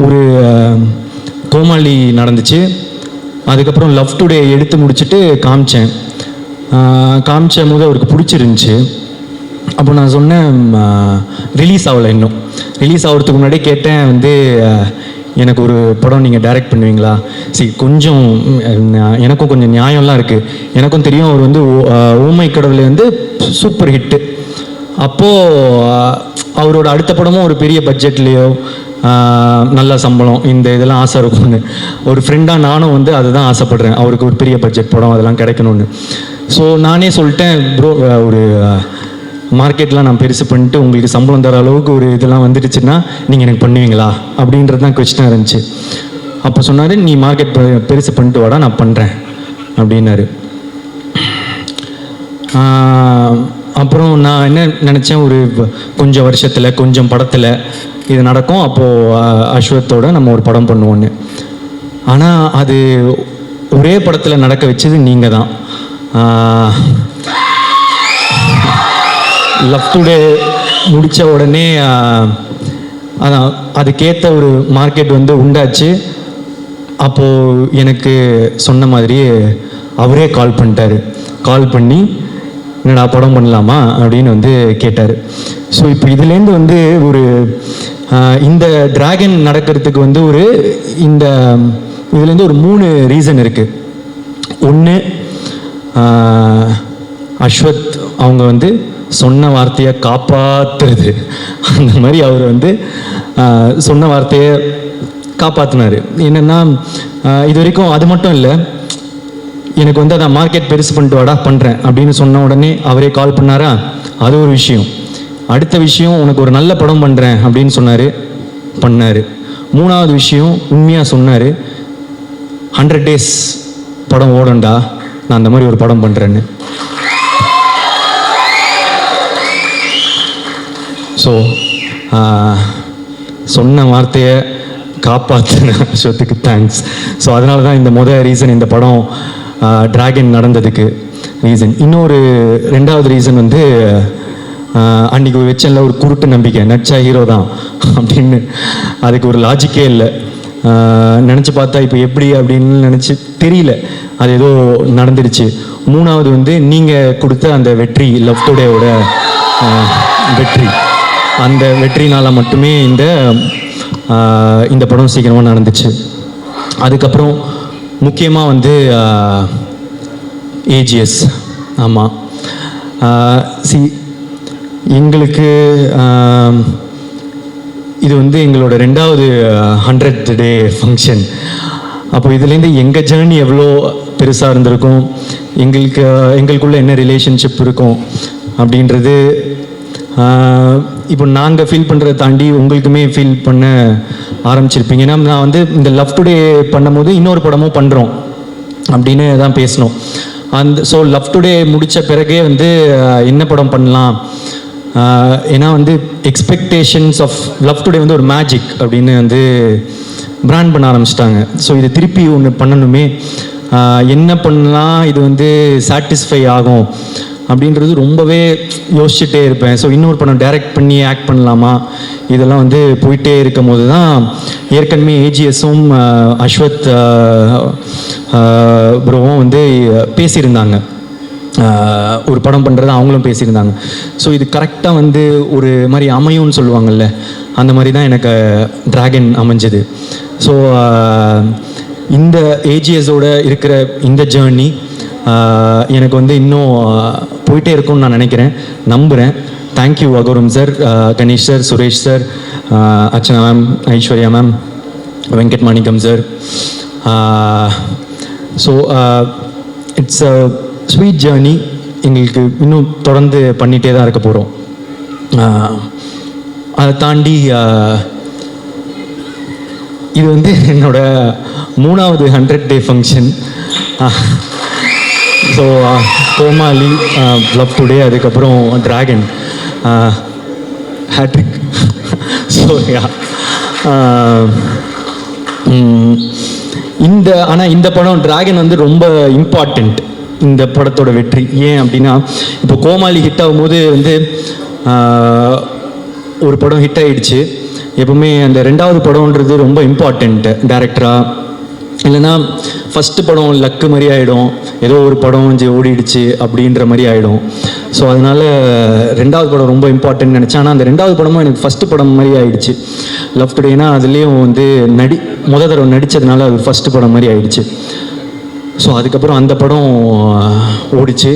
ஒரு கோமாளி நடந்துச்சு. அதுக்கப்புறம் லவ் டுடே எடுத்து முடிச்சுட்டு காமிச்சேன் போது அவருக்கு பிடிச்சிருந்துச்சி. அப்போ நான் சொன்னேன் ரிலீஸ் ஆகலை, இன்னும் ரிலீஸ் ஆகிறதுக்கு முன்னாடியே கேட்டேன் வந்து எனக்கு ஒரு படம் நீங்கள் டைரக்ட் பண்ணுவீங்களா? கொஞ்சம் எனக்கும் கொஞ்சம் நியாயம்லாம் இருக்குது. எனக்கும் தெரியும் அவர் வந்து ஓமை கடவுளை வந்து சூப்பர் ஹிட்டு. அப்போது அவரோட அடுத்த படமும் ஒரு பெரிய பட்ஜெட்லேயோ நல்ல சம்பளம் இந்த இதெல்லாம் ஆசை இருக்கும்னு ஒரு ஃப்ரெண்டாக நானும் வந்து அதை தான் ஆசைப்பட்றேன், அவருக்கு ஒரு பெரிய பட்ஜெட் படம் அதெல்லாம் கிடைக்கணும்னு. ஸோ நானே சொல்லிட்டேன், ப்ரோ ஒரு மார்க்கெட்லாம் நான் பெருசு பண்ணிட்டு உங்களுக்கு சம்பளம் தர அளவுக்கு ஒரு இதெல்லாம் வந்துடுச்சுன்னா நீங்கள் எனக்கு பண்ணுவீங்களா அப்படின்றது தான் கொஸ்டினாக இருந்துச்சு. அப்போ சொன்னார், நீ மார்க்கெட் பெருசு பண்ணிட்டு வாடா, நான் பண்ணுறேன் அப்படின்னாரு. அப்புறம் நான் என்ன நினச்சேன், ஒரு கொஞ்சம் வருஷத்தில் கொஞ்சம் படத்தில் இது நடக்கும், அப்போது அஸ்வத்தோடு நம்ம ஒரு படம் பண்ணுவோன்னு. ஆனால் அது ஒரே படத்தில் நடக்க வச்சது நீங்கள் தான். லவ் டுடே முடித்த உடனே அதான் அதுக்கேற்ற ஒரு மார்க்கெட் வந்து உண்டாச்சு. அப்போது எனக்கு சொன்ன மாதிரியே அவரே கால் பண்ணிட்டார். கால் பண்ணி என்னடா படம் பண்ணலாமா அப்படின்னு வந்து கேட்டார். ஸோ இப்போ இதுலேருந்து வந்து ஒரு இந்த டிராகன் நடக்கிறதுக்கு வந்து ஒரு இதுலேருந்து ஒரு 3 ரீசன் இருக்குது. ஒன்று, அஸ்வத் அவங்க வந்து சொன்ன வார்த்தையை காப்பாற்றுறது. அந்த மாதிரி அவர் வந்து சொன்ன வார்த்தையை காப்பாற்றினார். என்னென்னா இது வரைக்கும் அது மட்டும் இல்லை, எனக்கு வந்து அதான் மார்க்கெட் பெருசு பண்ணிட்டு வாடா பண்ணுறேன் அப்படின்னு சொன்ன உடனே அவரே கால் பண்ணாரா, அது ஒரு விஷயம். அடுத்த விஷயம், உனக்கு ஒரு நல்ல படம் பண்ணுறேன் அப்படின்னு சொன்னார், பண்ணார். 3வது விஷயம், உண்மையாக சொன்னார், 100 days படம் ஓடண்டா, நான் அந்த மாதிரி ஒரு படம் பண்ணுறேன்னு. ஸோ சொன்ன வார்த்தையை காப்பாற்றின அஸ்வத்துக்கு தேங்க்ஸ். ஸோ அதனால தான் இந்த ரீசன் இந்த படம் டிராகன் நடந்ததுக்கு ரீசன். இன்னொரு 2வது ரீசன் வந்து அன்றைக்கி ஒரு வச்சனில் ஒரு குருட்டு நம்பிக்கை, நடிச்சா ஹீரோ தான் அப்படின்னு. அதுக்கு ஒரு லாஜிக்கே இல்லை. நினச்சி பார்த்தா இப்போ எப்படி அப்படின்னு நினச்சி தெரியல, அது ஏதோ நடந்துடுச்சு. 3வது வந்து நீங்கள் கொடுத்த அந்த வெற்றி, லவ் டுடேவோட வெற்றி, அந்த வெற்றினால் மட்டுமே இந்த படம் சீக்கிரமாக நடந்துச்சு. அதுக்கப்புறம் முக்கியமாக வந்து ஏஜிஎஸ். ஆமாம், எங்களுக்கு இது வந்து எங்களோட 2வது 100th day ஃபங்க்ஷன். அப்போ இதுலேருந்து எங்கள் ஜேர்னி எவ்வளோ பெருசாக இருந்திருக்கும், எங்களுக்குள்ளே என்ன ரிலேஷன்ஷிப் இருக்கும் அப்படின்றது இப்போ நாங்கள் ஃபீல் பண்ணுறதை தாண்டி உங்களுக்குமே ஃபீல் பண்ண ஆரம்பிச்சிருப்பீங்க. ஏன்னா நான் வந்து இந்த லவ் டுடே பண்ணும்போது இன்னொரு படமும் பண்ணுறோம் அப்படின்னு தான் பேசணும். ஸோ லவ் டுடே முடித்த பிறகே வந்து என்ன படம் பண்ணலாம், ஏன்னா வந்து எக்ஸ்பெக்டேஷன்ஸ் ஆஃப் லவ் டுடே வந்து ஒரு மேஜிக் அப்படின்னு வந்து பிராண்ட் பண்ண ஆரம்பிச்சிட்டாங்க. ஸோ இது திருப்பி ஒன்று பண்ணணுமே, என்ன பண்ணலாம் இது வந்து சாட்டிஸ்ஃபை ஆகும் அப்படின்றது ரொம்பவே யோசிச்சுட்டே இருப்பேன். ஸோ இன்னொரு படம் டைரக்ட் பண்ணி ஆக்ட் பண்ணலாமா, இதெல்லாம் வந்து போயிட்டே இருக்கும் போது தான் ஏற்கனவே ஏஜிஎஸும் அஸ்வத் ப்ரோவும் வந்து பேசியிருந்தாங்க, ஒரு படம் பண்ணுறது அவங்களும் பேசியிருந்தாங்க. ஸோ இது கரெக்டாக வந்து ஒரு மாதிரி அமையும்னு சொல்லுவாங்கள்ல, அந்த மாதிரி தான் எனக்கு டிராகன் அமைஞ்சது. ஸோ இந்த ஏஜிஎஸோட இருக்கிற இந்த ஜேர்னி எனக்கு வந்து இன்னும் போயிட்டே இருக்கும்னு நான் நினைக்கிறேன், நம்புகிறேன். Thank you Agoram sir, Ganesh sir, Suresh sir, Archana ma'am, Aishwarya ma'am, Venkat Manickam sir. So it's a sweet journey, எங்களுக்கு இன்னும் தொடர்ந்து பண்ணிகிட்டே தான் இருக்க போகிறோம். அதை தாண்டி இது வந்து என்னோடய 3வது 100th day ஃபங்க்ஷன். ஸோ கோமாளி, லவ் டுடே, அதுக்கப்புறம் டிராகன், ஹேட்ரிக். ஸோ ஆனால் இந்த படம் டிராகன் வந்து ரொம்ப இம்பார்ட்டண்ட் இந்த படத்தோட வெற்றி. ஏன் அப்படின்னா, இப்போ கோமாளி ஹிட் ஆகும்போது வந்து ஒரு படம் ஹிட் ஆகிடுச்சு, எப்பவுமே அந்த ரெண்டாவது படம்ன்றது ரொம்ப இம்பார்ட்டண்ட்டு டேரக்டராக. இல்லைன்னா ஃபஸ்ட்டு படம் லக்கு மாதிரி ஆகிடும், ஏதோ ஒரு படம் கொஞ்சம் ஓடிடுச்சு அப்படின்ற மாதிரி ஆகிடும். ஸோ அதனால் ரெண்டாவது படம் ரொம்ப இம்பார்ட்டன்ட் நினச்சேன். ஆனால் அந்த ரெண்டாவது படமும் எனக்கு ஃபஸ்ட்டு படம் மாதிரி ஆகிடுச்சு லவ் டுடேனா. அதுலேயும் வந்து முத தடவை நடித்ததுனால அது ஃபஸ்ட்டு படம் மாதிரி ஆகிடுச்சு. ஸோ அதுக்கப்புறம் அந்த படம் ஓடிச்சு,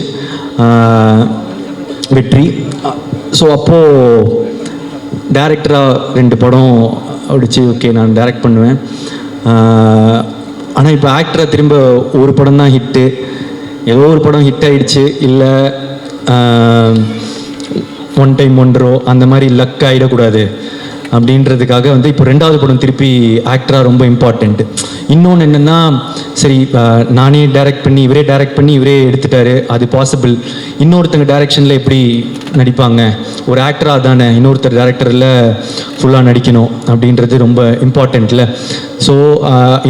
வெற்றி. ஸோ அப்போது டேரக்டராக 2 படம் ஓடிச்சு. ஓகே, நான் டைரக்ட் பண்ணுவேன். ஆனால் இப்போ ஆக்டராக திரும்ப ஒரு படம் தான் ஹிட்டு, ஏதோ ஒரு படம் ஹிட் ஆகிடுச்சு, இல்லை ஒன் டைம் ஒன்றோ அந்த மாதிரி லக் ஆகிடக்கூடாது அப்படின்றதுக்காக வந்து இப்போ 2வது படம் திருப்பி ஆக்டராக ரொம்ப இம்பார்ட்டண்ட்டு. இன்னொன்று என்னென்னா, சரி நானே டைரக்ட் பண்ணி இவரே எடுத்துட்டாரு, அது பாசிபிள். இன்னொருத்தங்க டைரக்ஷனில் எப்படி நடிப்பாங்க, ஒரு ஆக்டராக தானே இன்னொருத்தர் டைரக்டரில் ஃபுல்லாக நடிக்கணும் அப்படின்றது ரொம்ப இம்பார்ட்டண்ட்டில். ஸோ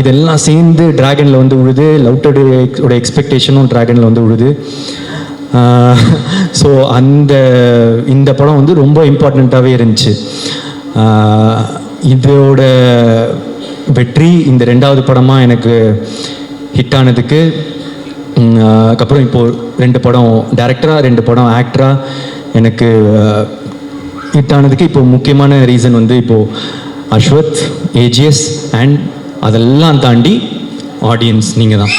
இதெல்லாம் சேர்ந்து ட்ராகனில் வந்து விழுது. லவ் டுடேயோட எக்ஸ்பெக்டேஷனும் ட்ராகனில் வந்து விழுது. ஸோ இந்த படம் வந்து ரொம்ப இம்பார்ட்டண்ட்டாகவே இருந்துச்சு. இதோட வெற்றி இந்த 2வது படமாக எனக்கு ஹிட் ஆனதுக்கு, அதுக்கப்புறம் இப்போது 2 படம் டைரக்டராக 2 படம் ஆக்டராக எனக்கு ஹிட் ஆனதுக்கு இப்போ முக்கியமான ரீசன் வந்து இப்போது அஸ்வத், ஏஜிஎஸ் அண்ட் அதெல்லாம் தாண்டி ஆடியன்ஸ் நீங்கள் தான்.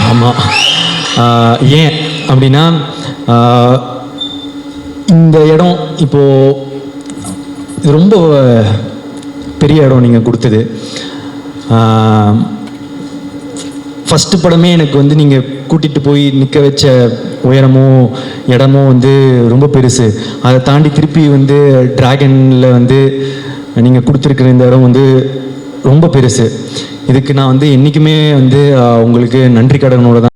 ஆமாம். ஏன் அப்படின்னா, இந்த இடம் இப்போது இது ரொம்ப பெரிய இடம் நீங்கள் கொடுத்தது. ஃபஸ்ட்டு படமே எனக்கு வந்து நீங்கள் கூட்டிகிட்டு போய் நிற்க வச்ச உயரமோ இடமோ வந்து ரொம்ப பெருசு. அதை தாண்டி திருப்பி வந்து ட்ராகனில் வந்து நீங்கள் கொடுத்துருக்குற இந்த இடம் வந்து ரொம்ப பெருசு. இதுக்கு நான் வந்து என்றைக்குமே வந்து உங்களுக்கு நன்றி கடனோட தான்